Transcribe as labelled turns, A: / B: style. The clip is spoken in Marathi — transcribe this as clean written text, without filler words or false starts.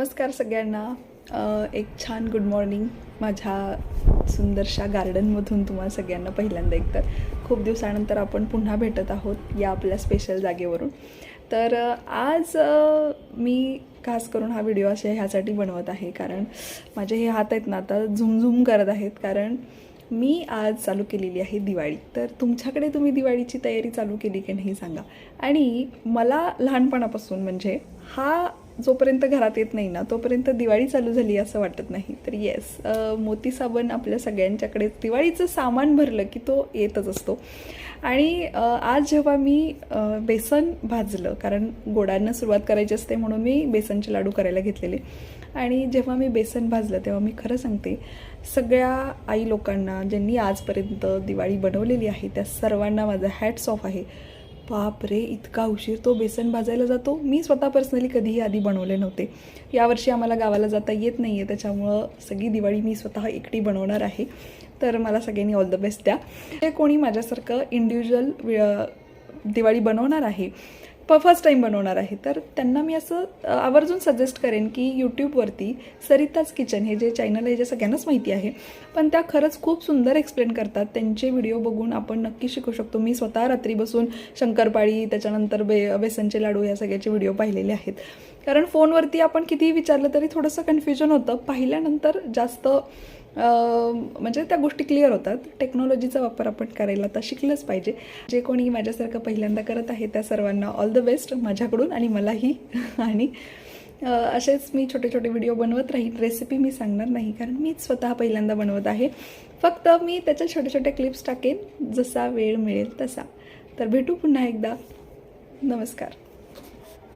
A: नमस्कार सगळ्यांना. एक छान गुड मॉर्निंग माझ्या सुंदरशा गार्डनमधून तुम्हाला सगळ्यांना पहिल्यांदा. एकतर खूप दिवसानंतर आपण पुन्हा भेटत आहोत या आपल्या स्पेशल जागेवरून. तर आज मी खास करून हा व्हिडिओ ह्यासाठी बनवत आहे कारण माझे हे हात आहेत ना आता झुमझुम करत आहेत, कारण मी आज चालू केलेली आहे दिवाळी. तर तुमच्याकडे तुम्ही दिवाळीची तयारी चालू केली की नाही सांगा. आणि मला लहानपणापासून म्हणजे हा जोपर्यंत घरात येत नाही ना तोपर्यंत दिवाळी चालू झाली असं वाटत नाही. तर येस, मोती साबण आपल्या सगळ्यांच्याकडे दिवाळीचं सामान भरलं की तो येतच असतो. आणि आज जेव्हा मी बेसन भाजलं, कारण गोडांना सुरुवात करायची असते म्हणून मी बेसनचे लाडू करायला घेतलेले. आणि जेव्हा मी बेसन भाजलं तेव्हा मी खरं सांगते सगळ्या आई लोकांना ज्यांनी आजपर्यंत दिवाळी बनवलेली आहे त्या सर्वांना माझा हॅट्स ऑफ आहे. बाप रे, इतका उशीर तो बेसन भाजायला जातो. मी स्वतः पर्सनली कधीही आधी बनवले नव्हते. यावर्षी आम्हाला गावाला जाता येत नाही आहे, त्याच्यामुळं सगळी दिवाळी मी स्वतः एकटी बनवणार आहे. तर मला सगळ्यांनी ऑल द बेस्ट द्या. जे कोणी माझ्यासारखं इंडिव्हिज्युअल दिवाळी बनवणार आहे, फर्स्ट टाईम बनवणार आहे, तर त्यांना मी असं आवर्जून सजेस्ट करेन की यूट्यूबवरती सरिताज किचन हे जे चॅनल आहे जे सगळ्यांनाच माहिती आहे, पण त्या खरंच खूप सुंदर एक्सप्लेन करतात. त्यांचे व्हिडिओ बघून आपण नक्की शिकू शकतो. मी स्वतः रात्री बसून शंकरपाळी, त्याच्यानंतर बेसनचे लाडू या सगळ्याचे व्हिडिओ पाहिलेले आहेत. कारण फोनवरती आपण कितीही विचारलं तरी थोडंसं कन्फ्युजन होतं. पाहिल्यानंतर जास्त म्हणजे त्या गोष्टी क्लिअर होतात. टेक्नॉलॉजीचा वापर आपण करायला तर शिकलंच पाहिजे. जे कोणी माझ्यासारखं पहिल्यांदा करत आहे त्या सर्वांना ऑल द बेस्ट माझ्याकडून आणि मलाही. आणि असेच मी छोटे छोटे व्हिडिओ बनवत राहीन. रेसिपी मी सांगणार नाही कारण मीच स्वतः पहिल्यांदा बनवत आहे. फक्त मी त्याच्या छोटे छोटे क्लिप्स टाकेन जसा वेळ मिळेल तसा. तर भेटू पुन्हा एकदा. नमस्कार.